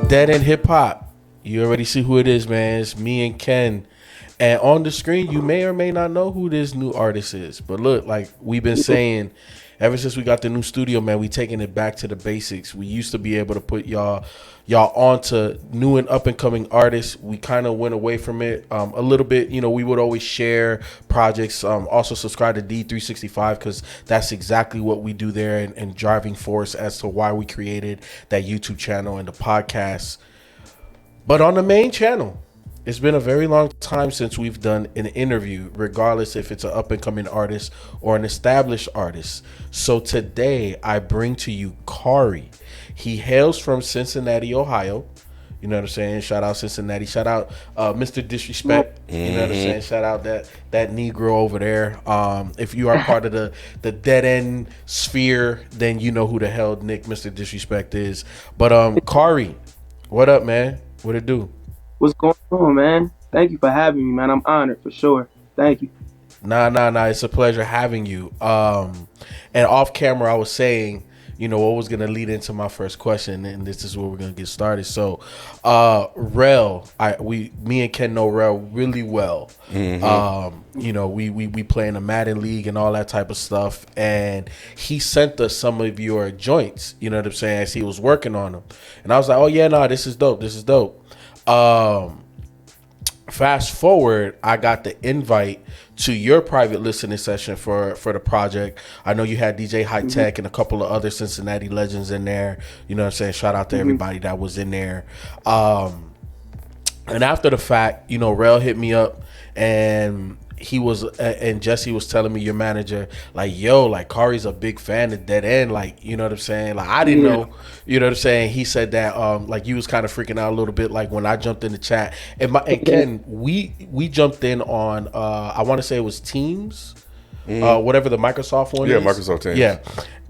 Dead End Hip Hop. You already see who it is, man. It's me and Ken. And on the screen, you may or may not know who this new artist is. But look, like we've been saying, ever since we got the new studio, man, we taking it back to the basics. We used to be able to put y'all onto new and up and coming artists. We kind of went away from it a little bit. You know, we would always share projects. Also subscribe to D365 because that's exactly what we do there, and driving force as to why we created that YouTube channel and the podcast. But on the main channel, it's been a very long time since we've done an interview, regardless if it's an up-and-coming artist or an established artist. So today, I bring to you KHARI. He hails from Cincinnati, Ohio. You know what I'm saying? Shout out Cincinnati. Shout out Mr. Disrespect. You know what I'm saying? Shout out that Negro over there. If you are part of the dead end sphere, then you know who the hell Mr. Disrespect is. But KHARI, what up, man? What it do? What's going on, man? Thank you for having me, man. I'm honored for sure. Thank you. Nah. It's a pleasure having you. And off camera, I was saying, you know, what was gonna lead into my first question, and this is where we're gonna get started. So, Rel, me and Ken know Rel really well. You know, we play in the Madden League and all that type of stuff, and he sent us some of your joints. You know what I'm saying? As he was working on them, and I was like, oh yeah, nah, this is dope. Fast forward, I got the invite to your private listening session for the project. I know you had DJ High Tech and a couple of other Cincinnati legends in there. You know what I'm saying? Shout out to everybody that was in there. And after the fact, you know, Rel hit me up, and Jesse was telling me, your manager, like, yo, like KHARI's a big fan of Dead End, like, you know what I'm saying? Like, I didn't know, you know what I'm saying? He said that, like, you was kind of freaking out a little bit, like when I jumped in the chat. And Ken, we jumped in on, I want to say it was Teams, whatever the Microsoft one is. Yeah, Microsoft Teams. Yeah.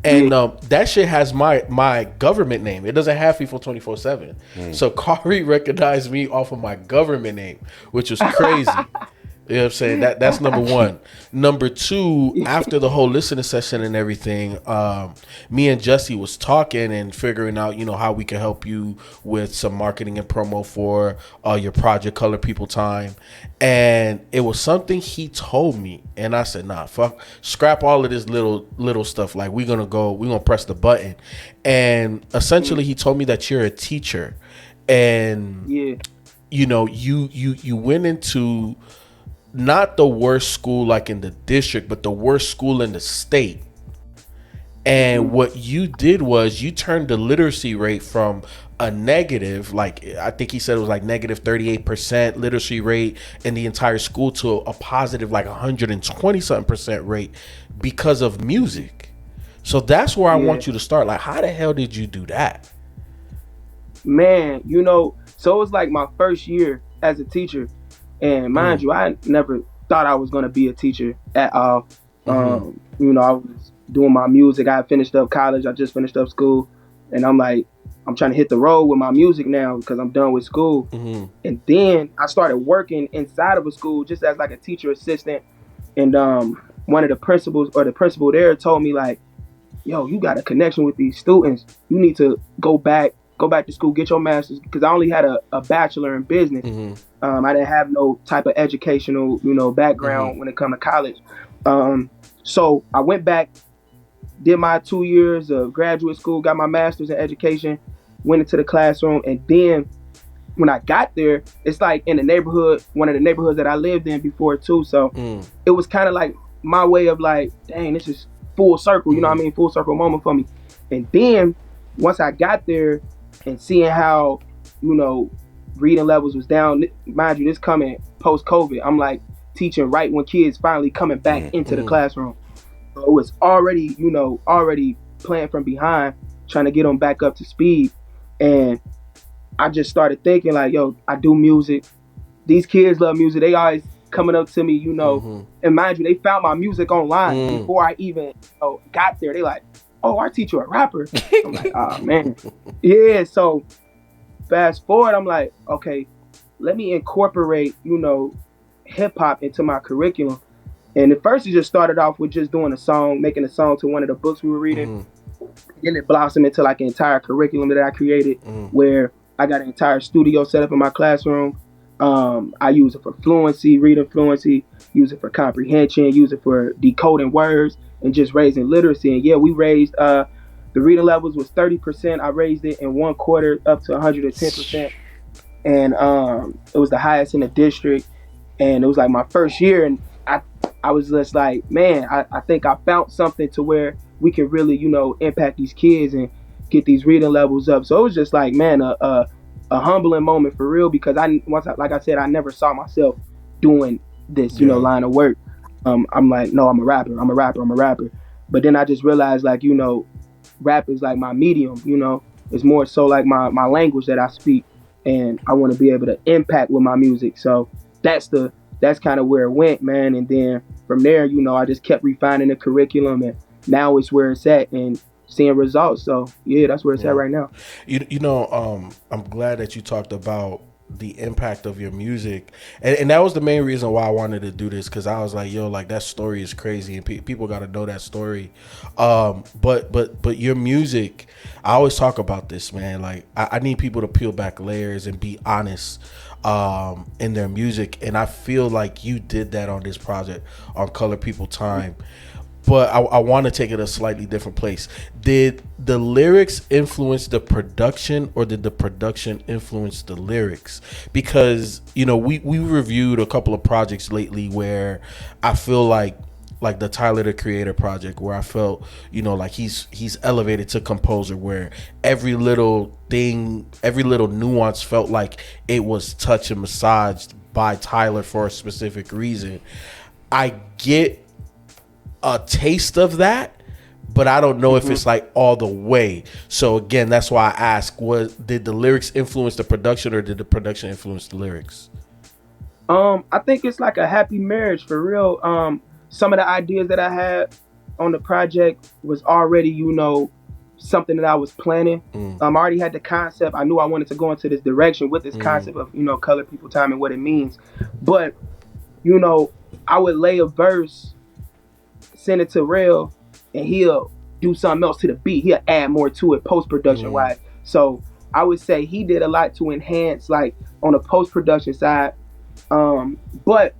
And that shit has my government name. It doesn't have Feefo 24/7. So KHARI recognized me off of my government name, which was crazy. You know what I'm saying? That's number one. Number two, after the whole listening session and everything, me and Jesse was talking and figuring out, you know, how we can help you with some marketing and promo for your project, Color People Time. And it was something he told me, and I said, nah, fuck, scrap all of this little stuff. Like, we're gonna press the button. And essentially he told me that you're a teacher, and you know, you went into not the worst school like in the district, but the worst school in the state. And what you did was you turned the literacy rate from a negative, like I think he said it was like negative 38% literacy rate in the entire school, to a positive like 120 something percent rate because of music. So that's where I want you to start. Like, how the hell did you do that? Man, you know, so it was like my first year as a teacher. And mind you, I never thought I was going to be a teacher at all. You know, I was doing my music. I finished up college. I just finished up school. And I'm like, I'm trying to hit the road with my music now because I'm done with school. And then I started working inside of a school just as like a teacher assistant. And one of the principals, or the principal there, told me like, yo, you got a connection with these students. You need to go back to school, get your master's, because I only had a bachelor in business. I didn't have no type of educational, you know, background when it come to college. So I went back, did my 2 years of graduate school, got my master's in education, went into the classroom, and then when I got there, it's like in the neighborhood, one of the neighborhoods that I lived in before too. So it was kind of like my way of like, dang, this is full circle, you know what I mean? Full circle moment for me. And then once I got there and seeing how, you know, reading levels was down, mind you, this coming post-COVID, I'm like teaching right when kids finally coming back into the classroom. So it was already, you know, playing from behind, trying to get them back up to speed. And I just started thinking like, yo, I do music. These kids love music. They always coming up to me, you know, and mind you, they found my music online before I even got there. They like, oh, our teacher a rapper. I'm like, oh man. Yeah, so fast forward, I'm like, okay, let me incorporate, you know, hip hop into my curriculum. And at first it just started off with just doing a song, making a song to one of the books we were reading. then it blossomed into like an entire curriculum that I created, where I got an entire studio set up in my classroom. I use it for fluency, reading fluency, use it for comprehension, use it for decoding words, and just raising literacy. And yeah, we raised the reading levels was 30%. I raised it in 1 quarter up to 110%, and it was the highest in the district. And it was like my first year, and I was just like, man, I think I found something to where we can really, impact these kids and get these reading levels up. So it was just like, man, a humbling moment for real, because like I said, I never saw myself doing this, line of work. I'm like, no, I'm a rapper. But then I just realized, like, rap is like my medium, it's more so like my language that I speak, and I want to be able to impact with my music. So that's kind of where it went, man. And then from there, I just kept refining the curriculum, and now it's where it's at and seeing results. So yeah, that's where it's at right now. I'm glad that you talked about the impact of your music, and that was the main reason why I wanted to do this, because I was like, yo, like, that story is crazy, and people got to know that story. But your music, I always talk about this, man. Like, I need people to peel back layers and be honest in their music, and I feel like you did that on this project on Color People Time. But I want to take it a slightly different place. Did the lyrics influence the production, or did the production influence the lyrics? Because, we reviewed a couple of projects lately where I feel like the Tyler the Creator project, where I felt, like he's elevated to composer, where every little thing, every little nuance felt like it was touched and massaged by Tyler for a specific reason. I get a taste of that, but I don't know if it's like all the way. So again, that's why I ask, did the lyrics influence the production, or did the production influence the lyrics? I think it's like a happy marriage for real. Some of the ideas that I had on the project was already, something that I was planning. I already had the concept. I knew I wanted to go into this direction with this concept of, Color People Time and what it means. But, I would lay a verse, send it to Rail, and he'll do something else to the beat. He'll add more to it post-production wise. So I would say he did a lot to enhance, like, on the post-production side. But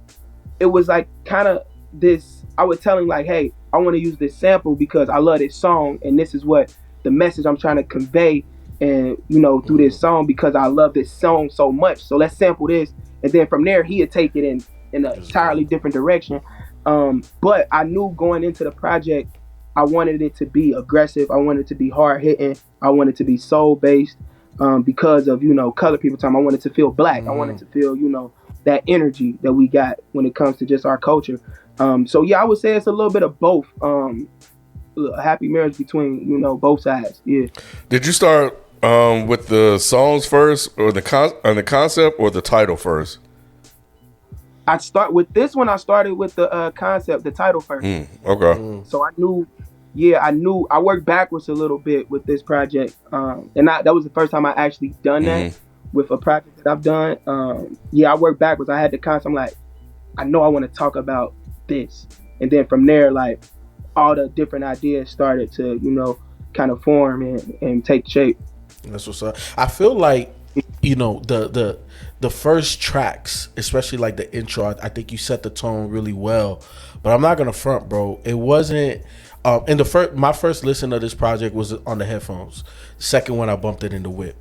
it was like kind of this, I would tell him like, hey, I want to use this sample because I love this song, and this is what the message I'm trying to convey, and through this song, because I love this song so much. So let's sample this, and then from there he'd take it in an entirely different direction. But I knew going into the project, I wanted it to be aggressive. I wanted it to be hard hitting. I wanted it to be soul based, because of, Color People Time. I wanted to feel black. I wanted to feel, that energy that we got when it comes to just our culture. So yeah, I would say it's a little bit of both. A happy marriage between, both sides. Yeah. Did you start with the songs first, or the concept, or the title first? I started with the concept, the title first. Okay. So I knew I worked backwards a little bit with this project. And that was the first time I actually done that with a project that I've done. I worked backwards. I had the concept. I'm like, I know I want to talk about this. And then from there, like, all the different ideas started to, kind of form and take shape. That's what's up. I feel like, the first tracks, especially like the intro, I think you set the tone really well. But I'm not gonna front, bro. It wasn't. My first listen of this project was on the headphones. The second one, I bumped it in the whip.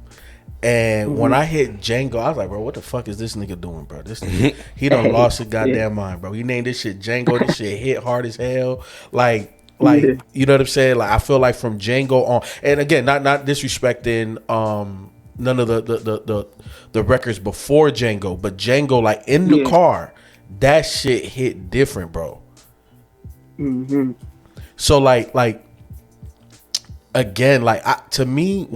And when I hit Django, I was like, bro, what the fuck is this nigga doing, bro? This nigga, he done lost his goddamn mind, bro. He named this shit Django. This shit hit hard as hell. Like, you know what I'm saying? Like, I feel like from Django on, and again, not disrespecting none of the records before Django, but Django, like, in the car, that shit hit different, bro. So like again, like, to me,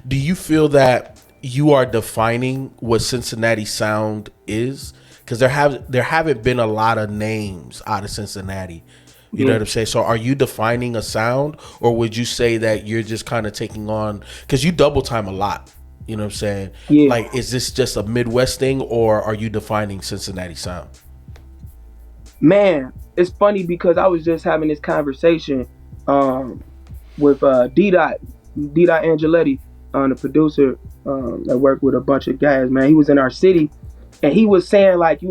do you feel that you are defining what Cincinnati sound is? Because there haven't been a lot of names out of Cincinnati. You know what I'm saying? So are you defining a sound, or would you say that you're just kind of taking on, because you double time a lot, you know what I'm saying? Yeah. Like, is this just a Midwest thing, or are you defining Cincinnati sound? Man, it's funny because I was just having this conversation with D. Angeletti, the producer that worked with a bunch of guys. Man, he was in our city, and he was saying like,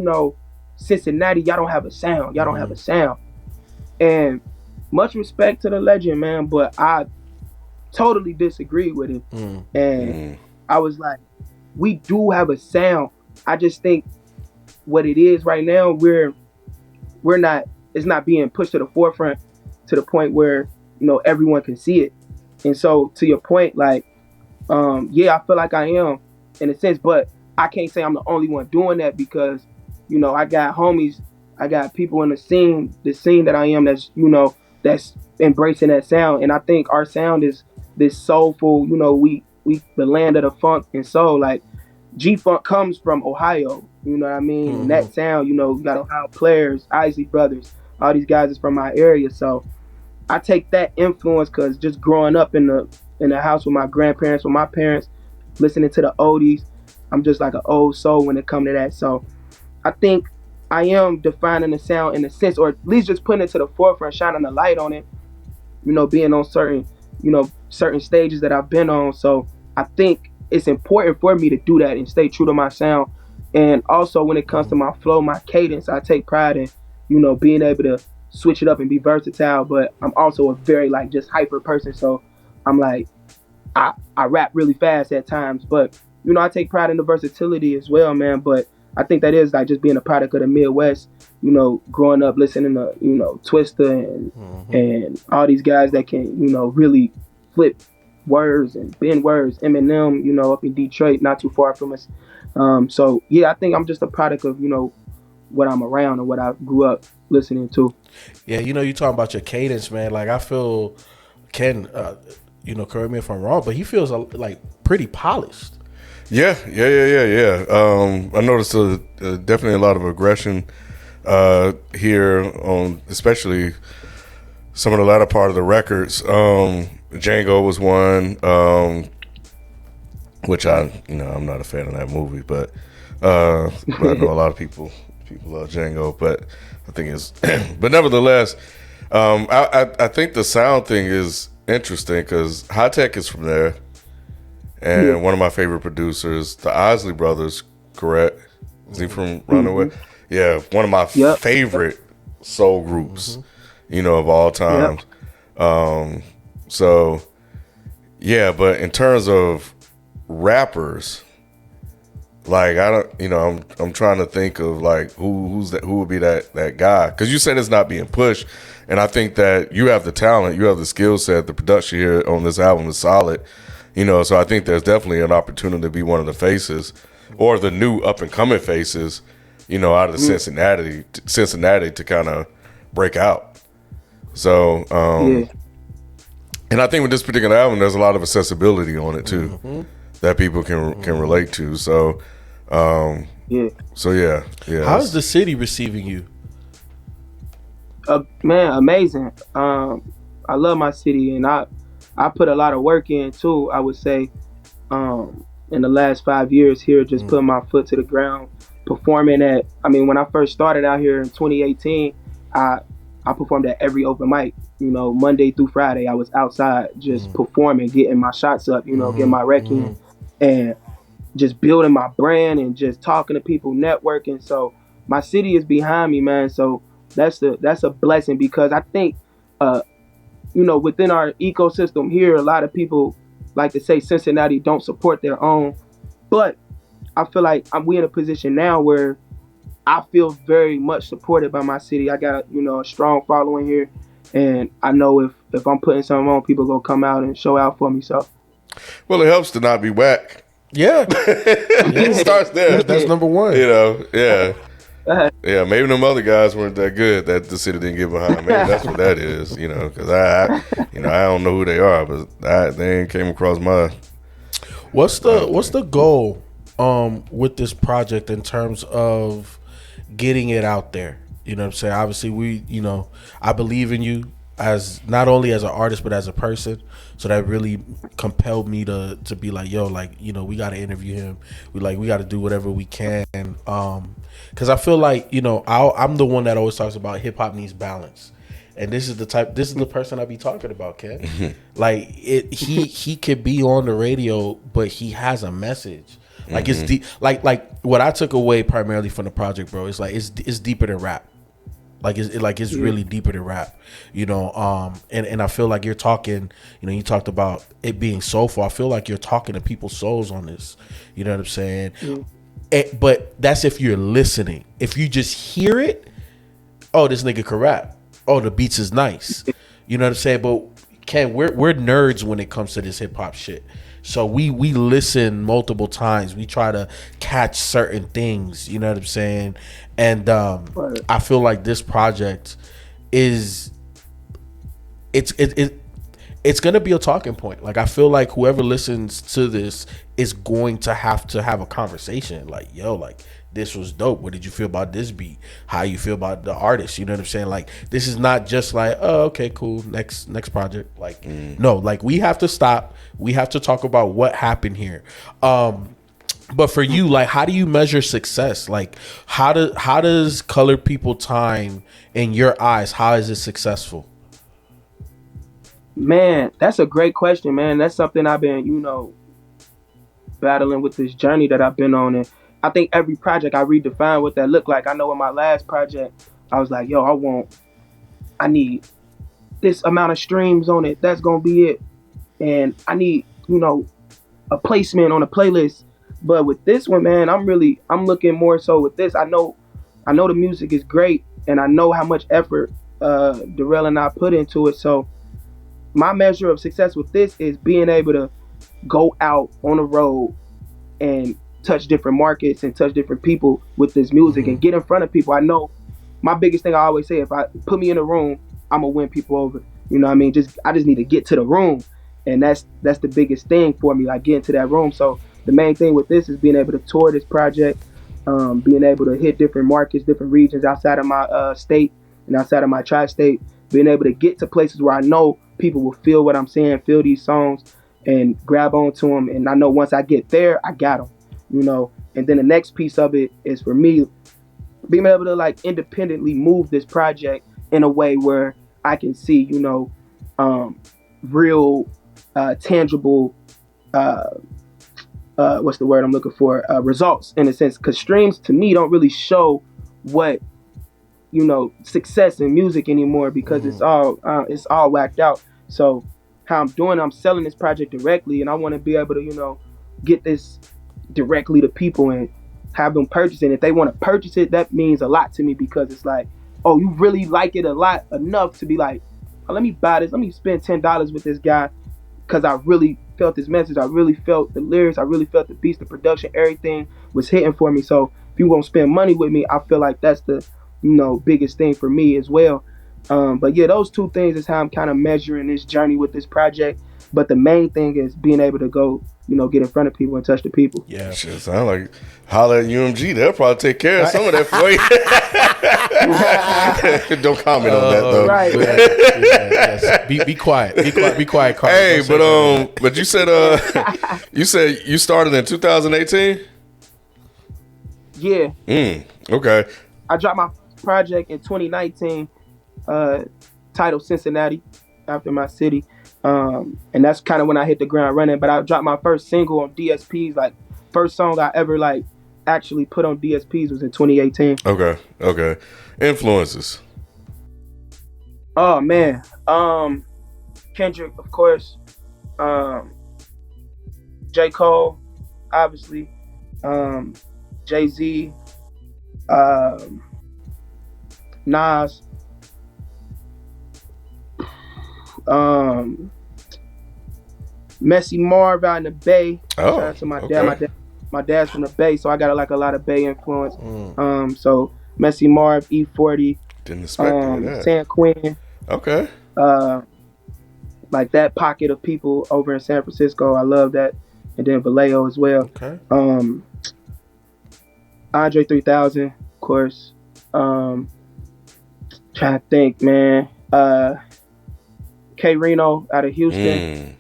Cincinnati, y'all don't have a sound. Y'all don't have a sound. And much respect to the legend, man, but I totally disagree with him. And I was like, we do have a sound. I just think what it is right now, we're not, it's not being pushed to the forefront to the point where, everyone can see it. And so to your point, like, I feel like I am in a sense, but I can't say I'm the only one doing that because, I got homies, I got people in the scene that I am that's, that's embracing that sound. And I think our sound is this soulful, we the land of the funk and soul. Like G-Funk comes from Ohio, you know what I mean? And that sound, you got Ohio Players, Isley Brothers, all these guys is from my area. So I take that influence because just growing up in the house with my grandparents, with my parents, listening to the oldies, I'm just like an old soul when it comes to that. So I think I am defining the sound in a sense, or at least just putting it to the forefront, shining the light on it, being on certain stages that I've been on. So I think it's important for me to do that and stay true to my sound. And also when it comes to my flow, my cadence, I take pride in, being able to switch it up and be versatile. But I'm also a very like just hyper person. So I'm like, I rap really fast at times, but I take pride in the versatility as well, man. But I think that is like just being a product of the Midwest, growing up listening to, Twista and all these guys that can, really flip words and bend words. Eminem, up in Detroit, not too far from us. So yeah, I think I'm just a product of, what I'm around and what I grew up listening to. Yeah, you talking about your cadence, man. Like I feel Ken, correct me if I'm wrong, but he feels like pretty polished. Yeah. I noticed definitely a lot of aggression here on, especially some of the latter part of the records. Django was one, which I'm not a fan of that movie, but I know a lot of people love Django, but I think it's, but nevertheless, I think the sound thing is interesting because High Tech is from there. And one of my favorite producers, the Isley Brothers, correct? Is he from Runaway? Yeah, one of my favorite soul groups, of all time. So, yeah, but in terms of rappers, like I don't, I'm trying to think of like who would be that guy? Because you said it's not being pushed, and I think that you have the talent, you have the skill set, the production here on this album is solid. So I think there's definitely an opportunity to be one of the faces or the new up and coming faces, out of Cincinnati to kind of break out. So, and I think with this particular album, there's a lot of accessibility on it too, that people can relate to. So, So yeah. How's the city receiving you? Man, amazing. I love my city, and I put a lot of work in too, I would say, in the last 5 years here, just putting my foot to the ground, performing when I first started out here in 2018, I performed at every open mic, Monday through Friday. I was outside just performing, getting my shots up, getting my rec in, and just building my brand and just talking to people, networking. So my city is behind me, man. So that's a blessing because I think, within our ecosystem here, a lot of people like to say Cincinnati don't support their own, but I feel like we in a position now where I feel very much supported by my city. I got a strong following here, and I know if I'm putting something on, people gonna come out and show out for me. So, well, it helps to not be whack. Yeah, it starts there. That's number one. Yeah. Yeah, maybe them other guys weren't that good that the city didn't get behind. Maybe that's what that is, because I don't know who they are, but they ain't came across my. What's the goal with this project in terms of getting it out there? You know what I'm saying? Obviously, I believe in you as not only as an artist but as a person. So that really compelled me to be like, yo, like, we got to interview him. We got to do whatever we can. Because I feel like, I'm the one that always talks about hip hop needs balance. And this is the person I be talking about, Ken. Like he could be on the radio, but he has a message. Like it's deep. Like what I took away primarily from the project, bro, is like it's deeper than rap. Like it's really deeper than rap, you know. And I feel like you're talking. You know, you talked about it being soulful. I feel like you're talking to people's souls on this. You know what I'm saying? But that's if you're listening. If you just hear it, oh, this nigga can rap. Oh, the beats is nice. You know what I'm saying? But Ken, we're nerds when it comes to this hip hop shit. So we listen multiple times. We try to catch certain things. You know what I'm saying? And I feel like this project is it's gonna be a talking point. Like I feel like whoever listens to this is going to have a conversation. Like, yo, like this was dope. What did you feel about this beat? How you feel about the artist? You know what I'm saying? Like this is not just like, oh, okay, cool, next project. Like no, like we have to stop. We have to talk about what happened here. But for you, like, how do you measure success? Like, how does Colored People Time in your eyes? How is it successful? Man, that's a great question, man. That's something I've been, you know, battling with this journey that I've been on. And I think every project I redefine what that looked like. I know in my last project, I was like, yo, I need this amount of streams on it. That's going to be it. And I need, you know, a placement on a playlist. But with this one, man, I'm looking more so with this. I know the music is great, and I know how much effort Darrell and I put into it. So my measure of success with this is being able to go out on the road and touch different markets and touch different people with this music and get in front of people. I know my biggest thing I always say, if I put me in a room, I'm gonna win people over. You know what I mean? I just need to get to the room, and that's the biggest thing for me, like getting to that room. So the main thing with this is being able to tour this project, being able to hit different markets, different regions outside of my state and outside of my tri-state, being able to get to places where I know people will feel what I'm saying, feel these songs, and grab onto them. And I know once I get there, I got them, you know. And then the next piece of it is for me being able to like independently move this project in a way where I can see, you know, real tangible what's the word I'm looking for? Results, in a sense, because streams to me don't really show what, you know, success in music anymore, because it's all whacked out. So how I'm selling this project directly, and I want to be able to, you know, get this directly to people and have them purchase it. If they want to purchase it, that means a lot to me, because it's like, oh, you really like it a lot enough to be like, oh, let me buy this, let me spend $10 with this guy, because I really felt his message, I really felt the lyrics, I really felt the beats, the production, everything was hitting for me. So if you want to spend money with me, I feel like that's the, you know, biggest thing for me as well. But yeah, those two things is how I'm kind of measuring this journey with this project. But the main thing is being able to go, you know, get in front of people and touch the people. Yeah, shit sound like holler at UMG. They'll probably take care of some of that for you. Don't comment on that though. Right. Yes. Be quiet. Be quiet, Carl. Hey, but you said you started in 2018. Yeah. Okay. I dropped my project in 2019, titled Cincinnati, after my city. And that's kind of when I hit the ground running. But I dropped my first single on DSPs, like first song I ever like actually put on DSPs was in 2018. Okay. Influences. Oh man. Kendrick, of course. J. Cole, obviously. Jay-Z. Nas. Messy Marv out in the Bay. Shout out to my dad. My dad's from the Bay, so I got like a lot of Bay influence. So Messy Marv, E40, didn't expect that. San Quentin. Okay. Like that pocket of people over in San Francisco, I love that. And then Vallejo as well. Okay. Andre 3000, of course. Trying to think, man. K Reno out of Houston.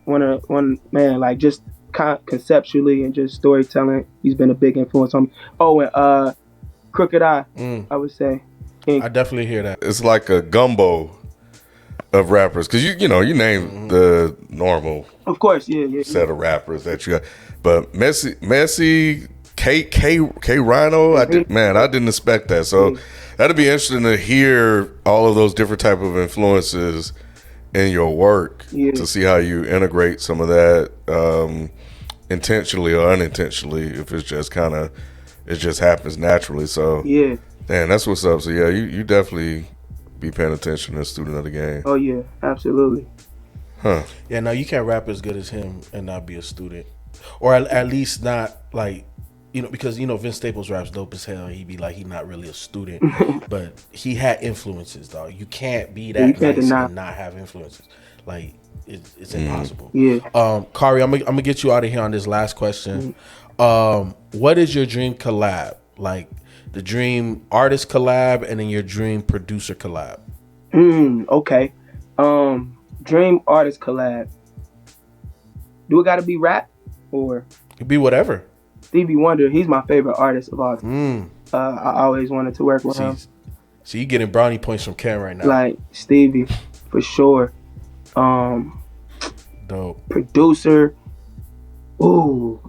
One man, like just conceptually and just storytelling, he's been a big influence on me. Oh, and Crooked Eye, I would say. I definitely hear that. It's like a gumbo of rappers, because you name the normal, of course, yeah. set of rappers that you got, but Messi, K Rhino, I didn't expect that. So that'd be interesting to hear all of those different type of influences in your work, to see how you integrate some of that, intentionally or unintentionally, if it's just it just happens naturally. So damn, that's what's up. So yeah, you definitely be paying attention as a student of the game. Oh yeah, absolutely. Huh. Yeah, no, you can't rap as good as him and not be a student, or at least not like, because Vince Staples raps dope as hell. He be like, he not really a student, but he had influences, dog. You can't be that nice and not have influences. Like it's impossible. Yeah. KHARI, I'm gonna get you out of here on this last question. What is your dream collab? Like the dream artist collab, and then your dream producer collab. Okay. Dream artist collab. Do it got to be rap or? It could be whatever. Stevie Wonder, he's my favorite artist of all time. I always wanted to work with him. So you getting brownie points from Ken right now. Like Stevie, for sure. Dope. Producer. Ooh.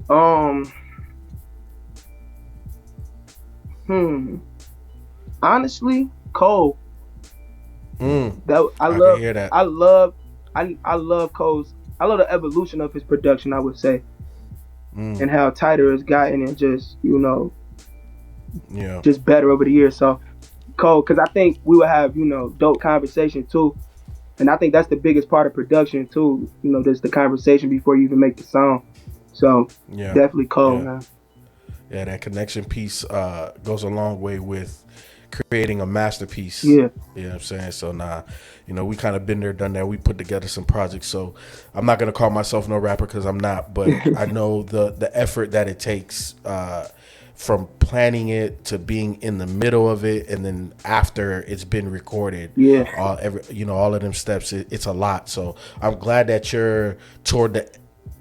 Honestly, Cole. I love hear that. I love Cole's. I love the evolution of his production, I would say. And how tighter it's gotten, and just just better over the years. So Cole, because I think we would have dope conversation too, and I think that's the biggest part of production too. Just the conversation before you even make the song. So definitely Cole, man. Yeah, that connection piece goes a long way with creating a masterpiece. Yeah. You know what I'm saying? So we kind of been there, done that. We put together some projects. So I'm not going to call myself no rapper, because I'm not, but I know the effort that it takes from planning it to being in the middle of it, and then after it's been recorded. Yeah. All of them steps, it's a lot. So I'm glad that you're toward the,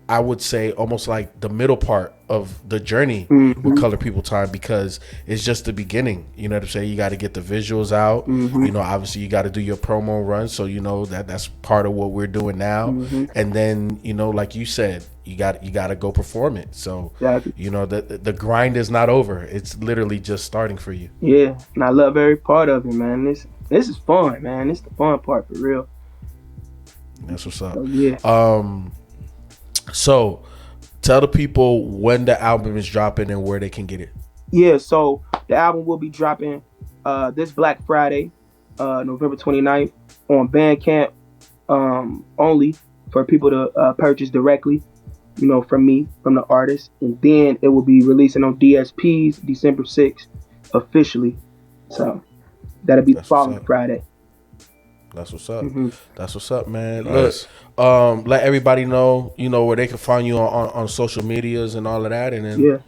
I would say, almost like the middle part of the journey with Color People Time, because it's just the beginning. You know what I'm saying? You got to get the visuals out. Obviously you got to do your promo run. So that's part of what we're doing now. And then like you said, you got to go perform it. So the grind is not over. It's literally just starting for you. Yeah, and I love every part of it, man. This is fun, man. It's the fun part, for real. That's what's up. So, So, tell the people when the album is dropping and where they can get it. Yeah, so the album will be dropping this Black Friday, November 29th, on Bandcamp only, for people to purchase directly, from me, from the artist. And then it will be releasing on DSPs December 6th officially. So that'll be the following Friday. That's what's up. That's what's up, man. Nice. Look, let everybody know, where they can find you on social medias and all of that. And then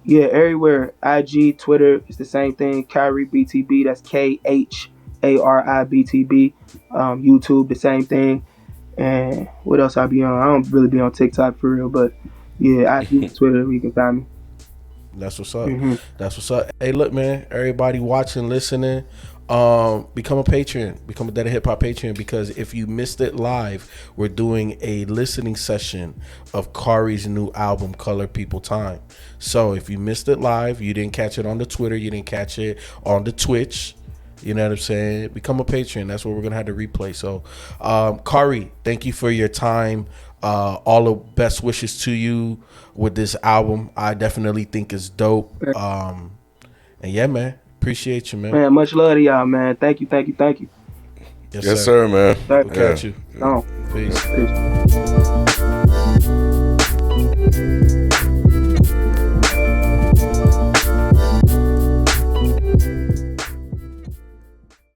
yeah, everywhere. IG, Twitter, it's the same thing. KHARI BTB. That's KHARI BTB. YouTube, the same thing. And what else I be on? I don't really be on TikTok for real, but yeah, IG, Twitter, you can find me. That's what's up. That's what's up. Hey, look, man. Everybody watching, listening. Become a patron, become a Dead Hip Hop patron, because if you missed it live, we're doing a listening session of KHARI's new album, Color People Time. So if you missed it live, you didn't catch it on the Twitter, you didn't catch it on the Twitch, you know what I'm saying, become a patron. That's what we're gonna have to replay. So KHARI, thank you for your time. All the best wishes to you with this album. I definitely think it's dope. And yeah, man, appreciate you, man. Man, much love to y'all, man. Thank you. Yes, sir, man. We'll catch you. No. Peace. Peace.